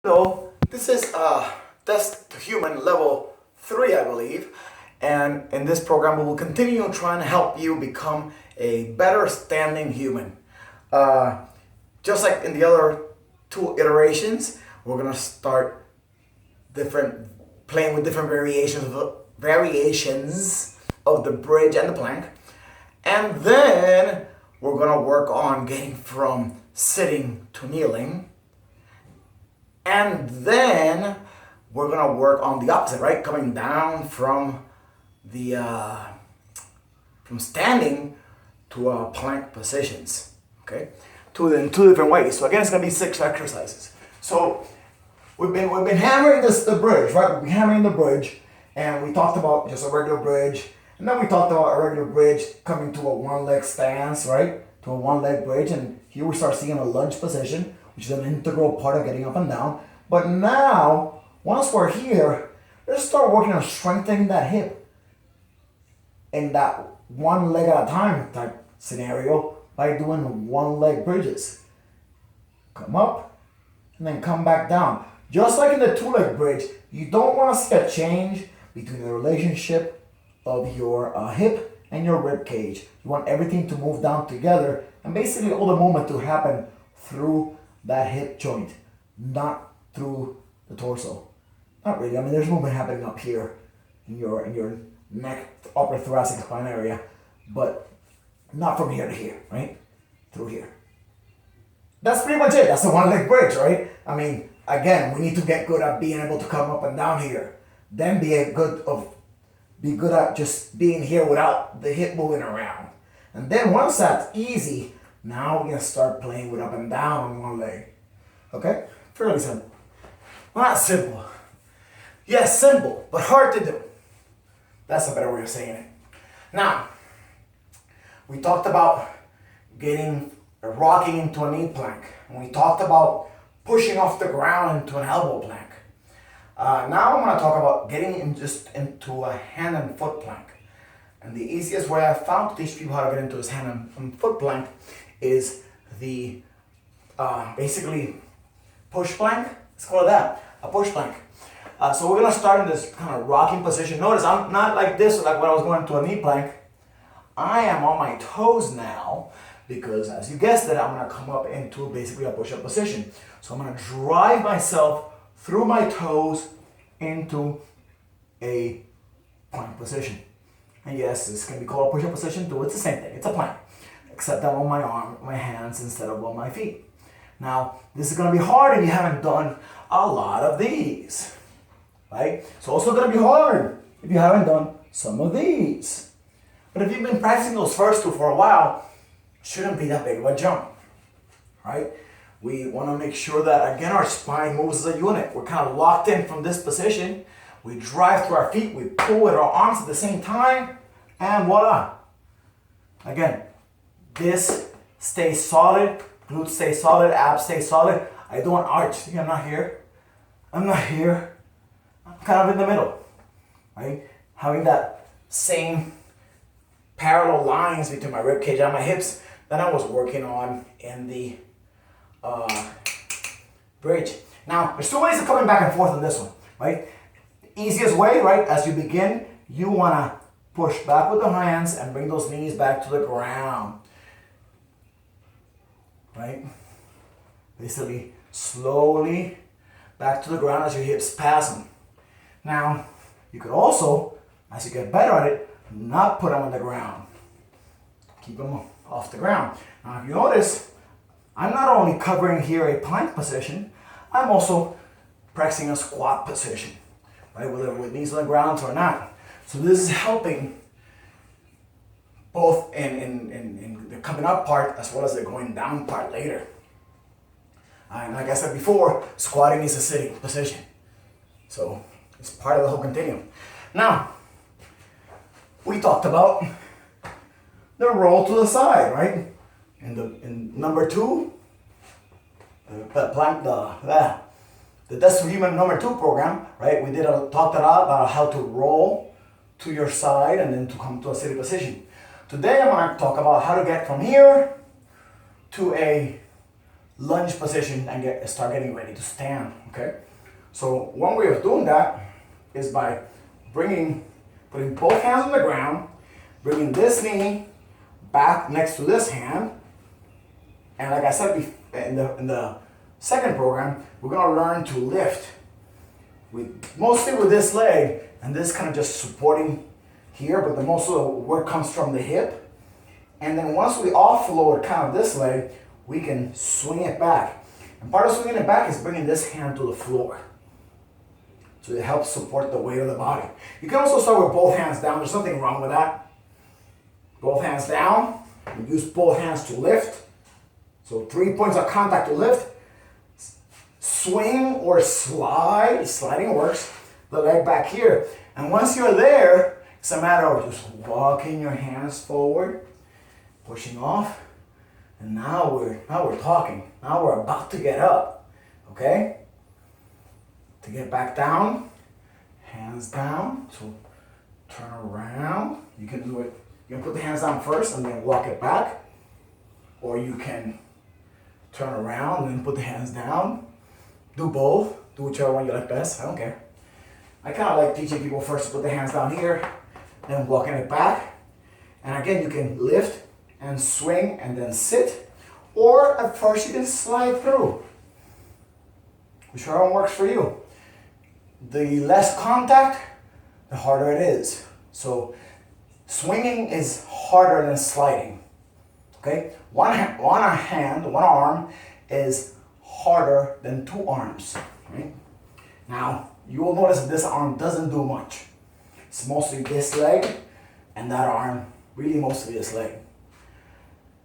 So this is Test to Human level 3, I believe. And in this program, we will continue trying to help you become a better standing human. Just like in the other two iterations, we're gonna start playing with different variations of the bridge and the plank, and then we're gonna work on getting from sitting to kneeling, and then we're gonna work on the opposite, right? Coming down from the from standing to plank positions. Okay, in two different ways. So again, it's gonna be 6 exercises. So we've been hammering the bridge, right? We've been hammering the bridge, and we talked about just a regular bridge, and then we talked about a regular bridge coming to a one-leg stance, right? To a one-leg bridge, and here we start seeing a lunge position, which is an integral part of getting up and down. But now, once we're here, let's start working on strengthening that hip in that one leg at a time type scenario by doing one-leg bridges. Come up and then come back down. Just like in the two-leg bridge, you don't want to see a change between the relationship of your hip and your rib cage. You want everything to move down together, and basically all the movement to happen through that hip joint, not through the torso. Not really. I mean, there's movement happening up here in your neck, upper thoracic spine area, but not from here to here, right? Through here. That's pretty much it. That's the one-leg bridge, right? I mean, again, we need to get good at being able to come up and down here. Then be good at just being here without the hip moving around. And then once that's easy, now we're gonna start playing with up and down on one leg. Okay? Fairly simple. Well, not simple. Yes, simple, but hard to do. That's a better way of saying it. Now, we talked about rocking into a knee plank. And we talked about pushing off the ground into an elbow plank. Now I'm going to talk about getting into a hand and foot plank. And the easiest way I found to teach people how to get into this hand and foot plank is the basically push plank. Let's call it that, a push plank. So we're going to start in this kind of rocking position. Notice I'm not like this, like when I was going to a knee plank. I am on my toes now because, as you guessed it, I'm going to come up into basically a push-up position. So I'm going to drive myself through my toes into a plank position. And yes, this can be called a push-up position too. It's the same thing. It's a plank, except I'm on my hands instead of on my feet. Now, this is going to be hard if you haven't done a lot of these, right? It's also going to be hard if you haven't done some of these. But if you've been practicing those first two for a while, it shouldn't be that big of a jump, right? We want to make sure that, again, our spine moves as a unit. We're kind of locked in from this position. We drive through our feet, we pull with our arms at the same time, and voila. Again, this stays solid, glutes stay solid, abs stay solid. I don't arch. See, I'm not here. I'm kind of in the middle, right? Having that same parallel lines between my rib cage and my hips that I was working on in the bridge. Now, there's two ways of coming back and forth on this one, right? The easiest way, right, as you begin, you want to push back with the hands and bring those knees back to the ground, right? Basically, slowly back to the ground as your hips pass them. Now, you could also, as you get better at it, not put them on the ground. Keep them off the ground. Now, if you notice, I'm not only covering here a plank position, I'm also practicing a squat position, right? Whether with knees on the ground or not. So this is helping both in the coming up part as well as the going down part later. And like I said before, squatting is a sitting position. So it's part of the whole continuum. Now, we talked about the roll to the side, right? In number 2, the plank, the Test to Human number 2 program, right? We talked a lot about how to roll to your side and then to come to a sitting position. Today I'm going to talk about how to get from here to a lunge position and start getting ready to stand, okay? So one way of doing that is by putting both hands on the ground, bringing this knee back next to this hand, and like I said in the second program, we're gonna learn to lift mostly with this leg, and this kind of just supporting here, but the most of the work comes from the hip. And then once we offload kind of this leg, we can swing it back. And part of swinging it back is bringing this hand to the floor. So it helps support the weight of the body. You can also start with both hands down. There's nothing wrong with that. Both hands down. You use both hands to lift. So 3 points of contact to lift. Swing or slide. Sliding works. The leg back here. And once you're there, it's a matter of just walking your hands forward, pushing off. And now we're talking. Now we're about to get up. Okay? To get back down, hands down. So turn around. You can do it. You can put the hands down first and then walk it back. Or you can turn around and then put the hands down. Do both. Do whichever one you like best. I don't care. I kind of like teaching people first to put the hands down here, then walking it back. And again, you can lift and swing and then sit. Or at first you can slide through. Whichever one works for you. The less contact, the harder it is. So swinging is harder than sliding. Okay? One arm is harder than two arms. Right? Now, you will notice that this arm doesn't do much. It's mostly this leg and that arm, really mostly this leg.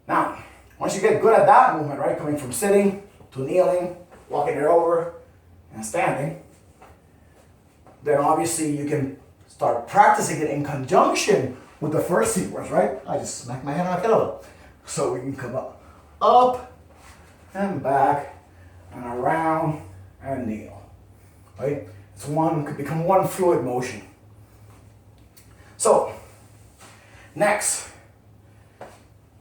Now, once you get good at that movement, right, coming from sitting to kneeling, walking it over, and standing, then obviously you can start practicing it in conjunction with the first sequence, right? I just smacked my hand on the pillow. So we can come up and back and around and kneel, right? Could become one fluid motion. So, next,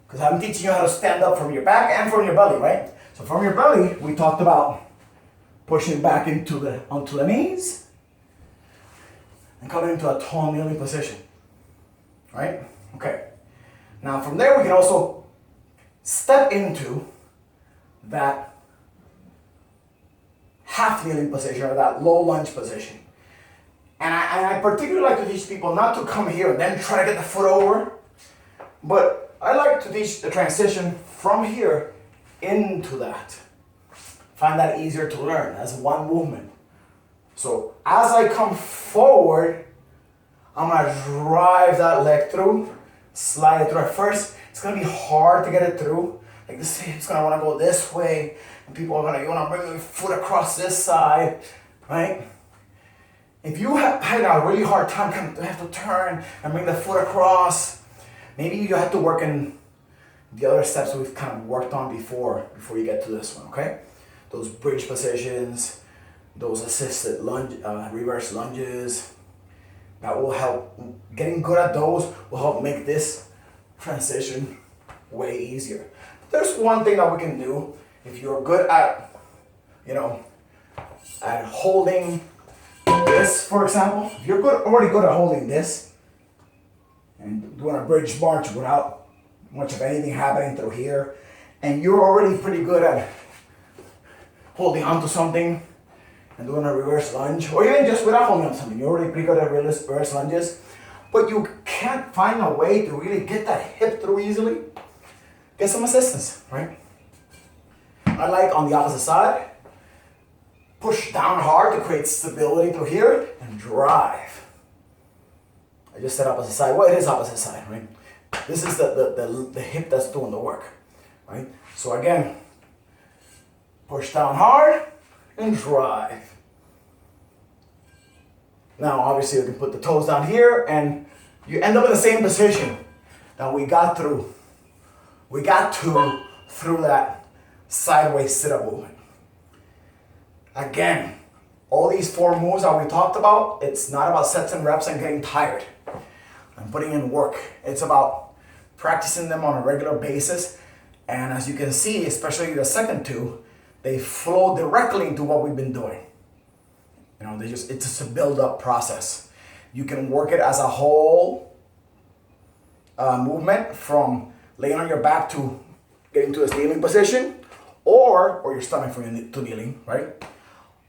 because I'm teaching you how to stand up from your back and from your belly, right? So from your belly, we talked about pushing back onto the knees and coming into a tall kneeling position, right? Okay. Now from there, we can also step into that half kneeling position or that low lunge position. And I particularly like to teach people not to come here and then try to get the foot over, but I like to teach the transition from here into that. Find that easier to learn as one movement. So as I come forward, I'm gonna drive that leg through, slide it through. At first, it's gonna be hard to get it through. Like this hip's gonna wanna go this way, and you wanna bring your foot across this side, right? If you have had a really hard time, have to turn and bring the foot across, maybe you have to work in the other steps we've kind of worked on before you get to this one, okay? Those bridge positions, those assisted lunge, reverse lunges, that will help. Getting good at those will help make this transition way easier. There's one thing that we can do if you're good at, at holding this, for example. If you're already good at holding this and doing a bridge march without much of anything happening through here, and you're already pretty good at holding onto something and doing a reverse lunge, or even just without holding on to something, you're already pretty good at reverse lunges, but you can't find a way to really get that hip through easily, get some assistance, right? I like on the opposite side, push down hard to create stability through here and drive. I just said opposite side. Well, it is opposite side, right? This is the hip that's doing the work, right? So again, push down hard and drive. Now, obviously, you can put the toes down here and you end up in the same position that we got through. We got through that sideways sit-up movement. Again, all these 4 moves that we talked about, it's not about sets and reps and getting tired and putting in work. It's about practicing them on a regular basis. And as you can see, especially the second 2, they flow directly into what we've been doing. You know, it's just a build-up process. You can work it as a whole movement from laying on your back to getting to a kneeling position, or your stomach to kneeling, right?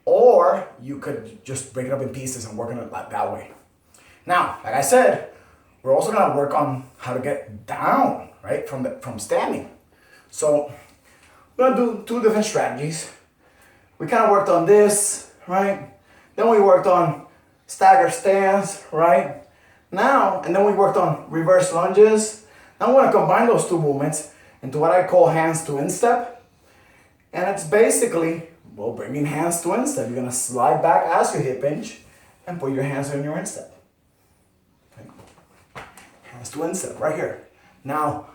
Or you could just break it up in pieces and work on it that way. Now, like I said, we're also gonna work on how to get down, right, from standing. So we're gonna do two different strategies. We kind of worked on this, right? Then we worked on stagger stance, right? Now, and then we worked on reverse lunges. Now I'm gonna combine those two movements into what I call hands to instep. And it's basically, well, bringing hands to instep. You're gonna slide back as you hip hinge and put your hands in your instep. Okay. Hands to instep, right here. Now,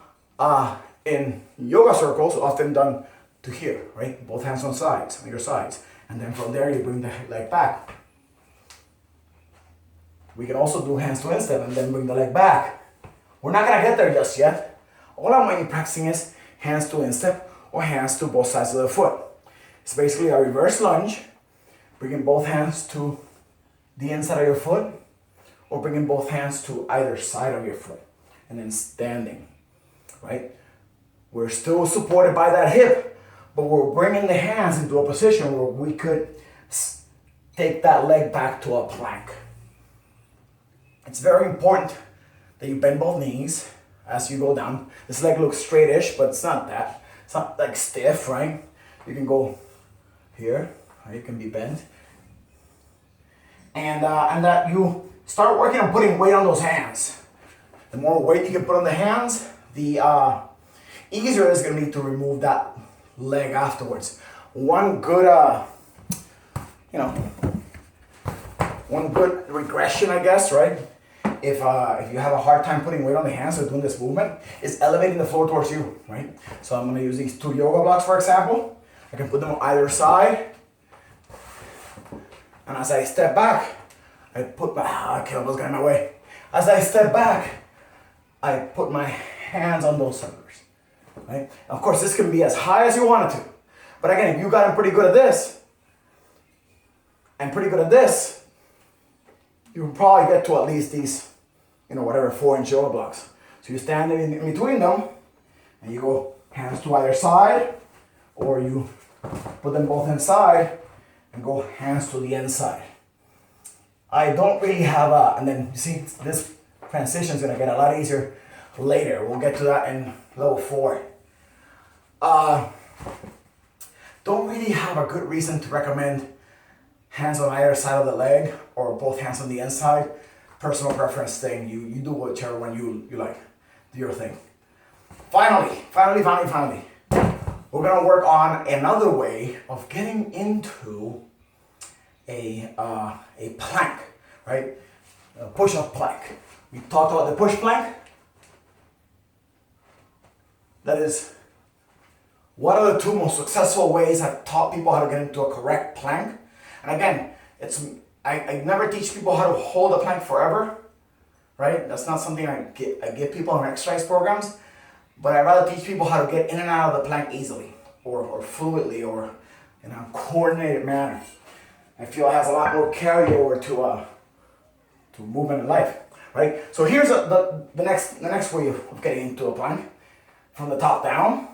in yoga circles, often done to here, right? Both hands on your sides. And then from there, you bring the leg back. We can also do hands to instep and then bring the leg back. We're not gonna get there just yet. All I'm mainly practicing is hands to instep or hands to both sides of the foot. It's basically a reverse lunge, bringing both hands to the inside of your foot, or bringing both hands to either side of your foot, and then standing, right? We're still supported by that hip, but we're bringing the hands into a position where we could take that leg back to a plank. It's very important that you bend both knees as you go down. This leg looks straightish, but it's not that. It's not like stiff, right? You can go here, right? You can be bent. And that you start working on putting weight on those hands. The more weight you can put on the hands, the easier it's gonna be to remove that leg afterwards. One good, one good regression, I guess, right? If you have a hard time putting weight on the hands or doing this movement, is elevating the floor towards you, right? So I'm gonna use these two yoga blocks, for example. I can put them on either side. And as I step back, I put my, kettlebell's getting in my way. As I step back, I put my hands on those shoulders, right? Of course, this can be as high as you want it to. But again, if you've gotten pretty good at this, and pretty good at this, you can probably get to at least these, 4-inch yoga blocks. So you stand in between them, and you go hands to either side, or you put them both inside, and go hands to the inside. I don't really have and then you see this transition is gonna get a lot easier later. We'll get to that in level 4. Don't really have a good reason to recommend hands on either side of the leg or both hands on the inside. Personal preference thing. You do whichever one you like. Do your thing. Finally, we're gonna work on another way of getting into a plank, right? A push-up plank. We talked about the push plank. That is one of the two most successful ways I've taught people how to get into a correct plank. And again, I never teach people how to hold a plank forever, right? That's not something I give people in exercise programs, but I rather teach people how to get in and out of the plank easily, or fluidly, or in a coordinated manner. I feel it has a lot more carryover to movement in life, right? So here's the next way of getting into a plank, from the top down,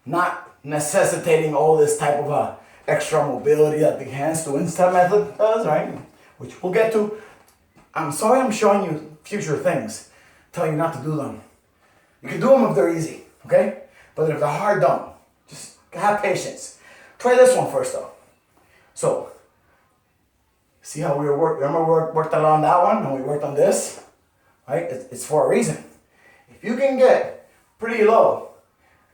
not necessitating all this type of extra mobility that the hands to instep method does, right? Which we'll get to. I'm sorry I'm showing you future things, telling you not to do them. You can do them if they're easy, okay? But if they're hard, don't. Just have patience. Try this one first though. So, see how we worked, remember we worked along that one and we worked on this, right? It's for a reason. If you can get pretty low,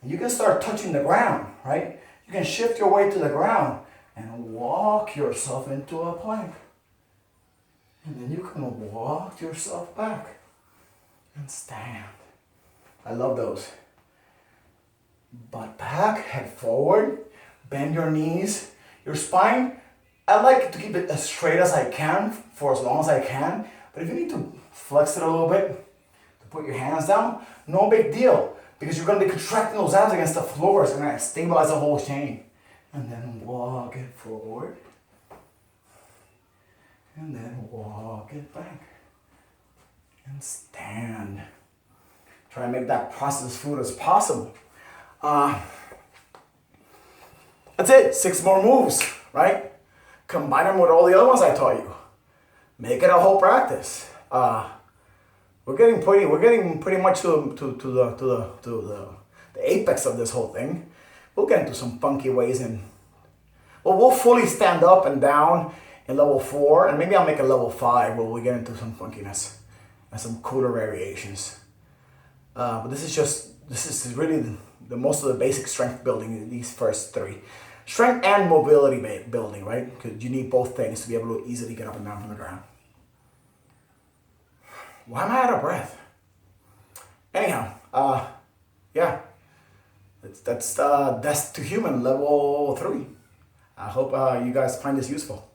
you can start touching the ground, right? You can shift your weight to the ground and walk yourself into a plank. And then you can walk yourself back and stand. I love those. Butt back, head forward, bend your knees, your spine. I like to keep it as straight as I can for as long as I can. But if you need to flex it a little bit, to put your hands down, no big deal. Because you're going to be contracting those abs against the floor. It's going to stabilize the whole chain. And then walk it forward. And then walk it back. And stand. Try and make that process as fluid as possible. That's it. 6 more moves, right? Combine them with all the other ones I taught you. Make it a whole practice. We're getting pretty much to the apex of this whole thing. We'll get into some funky ways, and we'll fully stand up and down in level 4, and maybe I'll make a level 5 where we get into some funkiness and some cooler variations. But this is really the most of the basic strength building in these first 3. Strength and mobility building, right? Because you need both things to be able to easily get up and down from the ground. Why am I out of breath? Anyhow, yeah. That's to human level 3. I hope you guys find this useful.